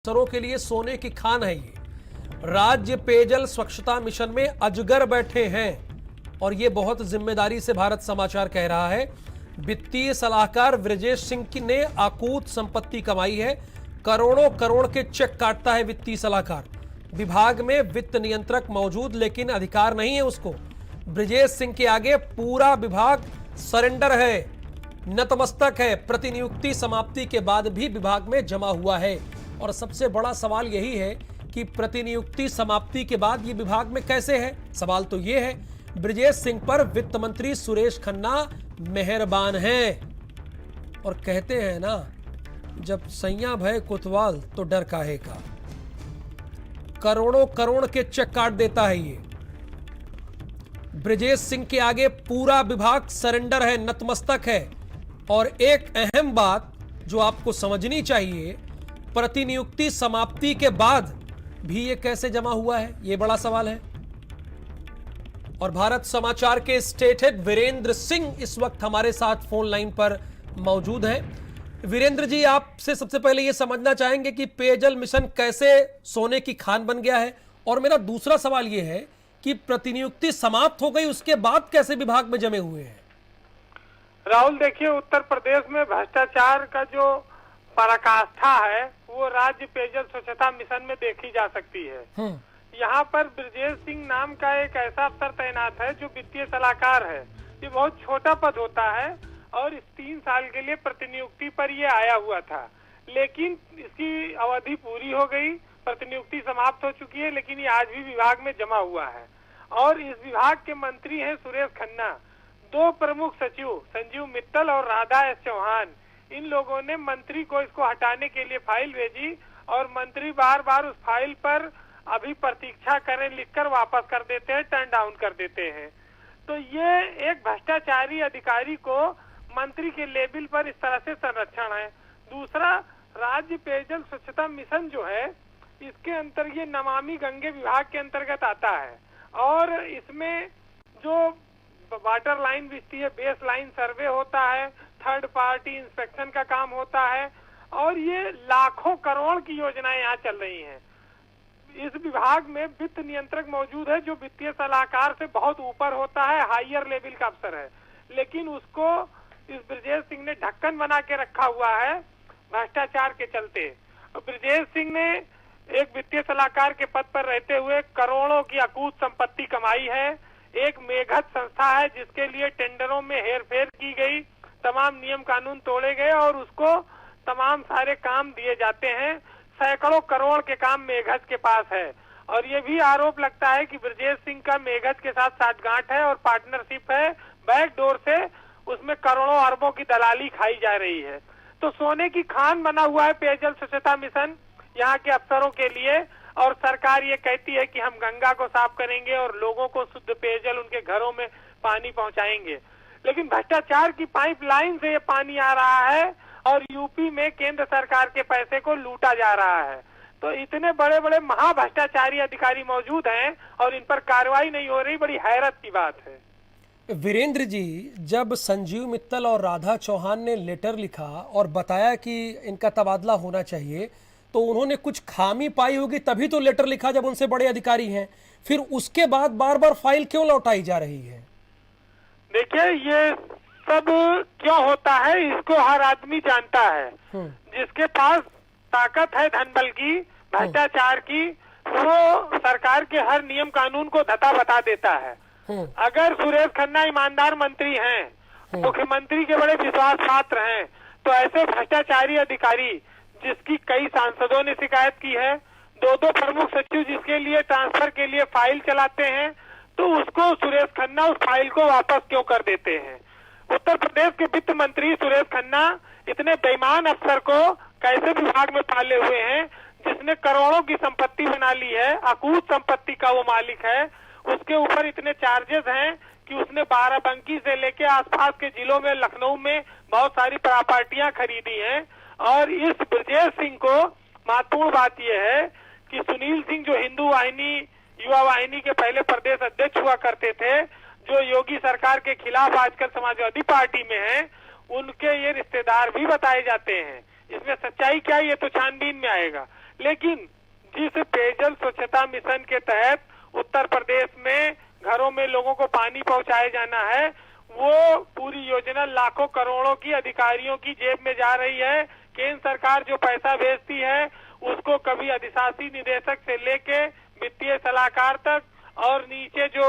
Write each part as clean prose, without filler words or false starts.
अफसरों के लिए सोने की खान है ये। राज्य पेयजल स्वच्छता मिशन में अजगर बैठे हैं और ये बहुत जिम्मेदारी से भारत समाचार कह रहा है। वित्तीय सलाहकार ब्रजेश सिंह की ने अकूत संपत्ति कमाई है। करोड़ों करोड़ के चेक काटता है वित्तीय सलाहकार। विभाग में वित्त नियंत्रक मौजूद लेकिन अधिकार नहीं है उसको। ब्रजेश सिंह के आगे पूरा विभाग सरेंडर है, नतमस्तक है। प्रतिनियुक्ति समाप्ति के बाद भी विभाग में जमा हुआ है और सबसे बड़ा सवाल यही है कि प्रतिनियुक्ति समाप्ति के बाद ये विभाग में कैसे है। सवाल तो ये है, ब्रजेश सिंह पर वित्त मंत्री सुरेश खन्ना मेहरबान हैं और कहते हैं ना, जब सैया भय कोतवाल तो डर काहे का। करोड़ों करोड़ के चेक काट देता है ये। ब्रजेश सिंह के आगे पूरा विभाग सरेंडर है, नतमस्तक है। और एक अहम बात जो आपको समझनी चाहिए, प्रतिनियुक्ति समाप्ति के बाद भी ये कैसे जमा हुआ है, ये बड़ा सवाल है। और भारत समाचार के स्टेट हेड वीरेंद्र सिंह इस वक्त हमारे साथ फोन लाइन पर मौजूद हैं। वीरेंद्र जी, आपसे सबसे पहले ये समझना चाहेंगे कि पेयजल मिशन कैसे सोने की खान बन गया है, और मेरा दूसरा सवाल ये है कि प्रतिनियुक्ति समाप्त हो गई उसके बाद कैसे विभाग में जमे हुए हैं। राहुल, देखिए, उत्तर प्रदेश में भ्रष्टाचार का जो पराकाष्ठा है वो राज्य पेयजल स्वच्छता मिशन में देखी जा सकती है। यहाँ पर ब्रजेश सिंह नाम का एक ऐसा अफसर तैनात है जो वित्तीय सलाहकार है। ये बहुत छोटा पद होता है और इस 3 साल के लिए प्रतिनियुक्ति पर ये आया हुआ था, लेकिन इसकी अवधि पूरी हो गई, प्रतिनियुक्ति समाप्त हो चुकी है, लेकिन ये आज भी विभाग में जमा हुआ है। और इस विभाग के मंत्री हैं सुरेश खन्ना। 2 प्रमुख सचिव संजीव मित्तल और राधा एस चौहान, इन लोगों ने मंत्री को इसको हटाने के लिए फाइल भेजी और मंत्री बार बार उस फाइल पर अभी प्रतीक्षा करें लिखकर वापस कर देते हैं, टर्न डाउन कर देते हैं। तो ये एक भ्रष्टाचारी अधिकारी को मंत्री के लेवल पर इस तरह से संरक्षण है। दूसरा, राज्य पेयजल स्वच्छता मिशन जो है, इसके अंतर्गत ये नमामि गंगे विभाग के अंतर्गत आता है और इसमें जो वाटर लाइन बिछती है, बेस लाइन सर्वे होता है, थर्ड पार्टी इंस्पेक्शन का काम होता है और ये लाखों करोड़ की योजनाएं यहाँ चल रही हैं। इस विभाग में वित्त नियंत्रक मौजूद है जो वित्तीय सलाहकार से बहुत ऊपर होता है, हायर लेवल का अफसर है, लेकिन उसको इस ब्रजेश सिंह ने ढक्कन बना के रखा हुआ है भ्रष्टाचार के चलते। ब्रजेश सिंह ने एक वित्तीय सलाहकार के पद पर रहते हुए करोड़ों की अकूत संपत्ति कमाई है। एक मेघत संस्था है जिसके लिए टेंडरों में हेरफेर की गई, तमाम नियम कानून तोड़े गए और उसको तमाम सारे काम दिए जाते हैं। सैकड़ों करोड़ के काम मेघत के पास है और ये भी आरोप लगता है कि ब्रजेश सिंह का मेघत के साथ साठगांठ है और पार्टनरशिप है, बैक डोर से उसमें करोड़ों अरबों की दलाली खाई जा रही है। तो सोने की खान बना हुआ है पेयजल स्वच्छता मिशन यहाँ के अफसरों के लिए। और सरकार ये कहती है कि हम गंगा को साफ करेंगे और लोगों को शुद्ध पेयजल उनके घरों में पानी पहुंचाएंगे, लेकिन भ्रष्टाचार की पाइपलाइन से ये पानी आ रहा है और यूपी में केंद्र सरकार के पैसे को लूटा जा रहा है। तो इतने बड़े बड़े महाभ्रष्टाचारी अधिकारी मौजूद हैं और इन पर कार्रवाई नहीं हो रही, बड़ी हैरत की बात है। वीरेंद्र जी, जब संजीव मित्तल और राधा चौहान ने लेटर लिखा और बताया कि इनका तबादला होना चाहिए, तो उन्होंने कुछ खामी पाई होगी तभी तो लेटर लिखा जब उनसे बड़े अधिकारी हैं। फिर उसके बाद बार बार फाइल क्यों लौटाई जा रही है? देखिए, ये सब क्यों होता है इसको हर आदमी जानता है। जिसके पास ताकत है धनबल की, भ्रष्टाचार की, वो सरकार के हर नियम कानून को धता बता देता है। अगर सुरेश खन्ना ईमानदार मंत्री हैं, मुख्यमंत्री के बड़े विश्वास पात्र हैं, तो ऐसे भ्रष्टाचारी अधिकारी जिसकी कई सांसदों ने शिकायत की है, 2 प्रमुख सचिव जिसके लिए ट्रांसफर के लिए फाइल चलाते हैं, तो उसको सुरेश खन्ना उस फाइल को वापस क्यों कर देते हैं? उत्तर प्रदेश के वित्त मंत्री सुरेश खन्ना इतने बेईमान अफसर को कैसे विभाग में पाले हुए हैं, जिसने करोड़ों की संपत्ति बना ली है, अकूत संपत्ति का वो मालिक है। उसके ऊपर इतने चार्जेस हैं कि उसने बाराबंकी से लेके आसपास के जिलों में, लखनऊ में बहुत सारी प्रॉपर्टियां खरीदी हैं। और इस ब्रजेश सिंह को महत्वपूर्ण बात यह है कि सुनील सिंह जो हिंदू वाहिनी, युवा वाहिनी के पहले प्रदेश अध्यक्ष हुआ करते थे, जो योगी सरकार के खिलाफ आजकल समाजवादी पार्टी में हैं, उनके ये रिश्तेदार भी बताए जाते हैं। इसमें सच्चाई क्या है ये तो छानबीन में आएगा, लेकिन जिस पेयजल स्वच्छता मिशन के तहत उत्तर प्रदेश में घरों में लोगों को पानी पहुंचाया जाना है, वो पूरी योजना लाखों करोड़ों की अधिकारियों की जेब में जा रही है। केंद्र सरकार जो पैसा भेजती है उसको कभी अधिशासी निदेशक से लेके वित्तीय सलाहकार तक और नीचे जो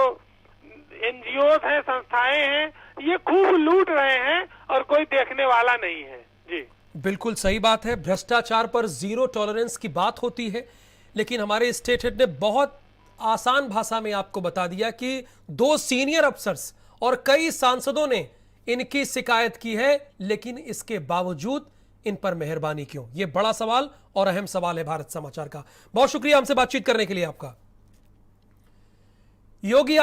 एनजीओ हैं, संस्थाएं हैं, ये खूब लूट रहे हैं और कोई देखने वाला नहीं है। जी बिल्कुल सही बात है। भ्रष्टाचार पर जीरो टॉलरेंस की बात होती है, लेकिन हमारे स्टेट हेड ने बहुत आसान भाषा में आपको बता दिया कि 2 सीनियर अफसर्स और कई सांसदों ने इनकी शिकायत की है, लेकिन इसके बावजूद इन पर मेहरबानी क्यों? यह बड़ा सवाल और अहम सवाल है भारत समाचार का। बहुत शुक्रिया हमसे बातचीत करने के लिए आपका। योगी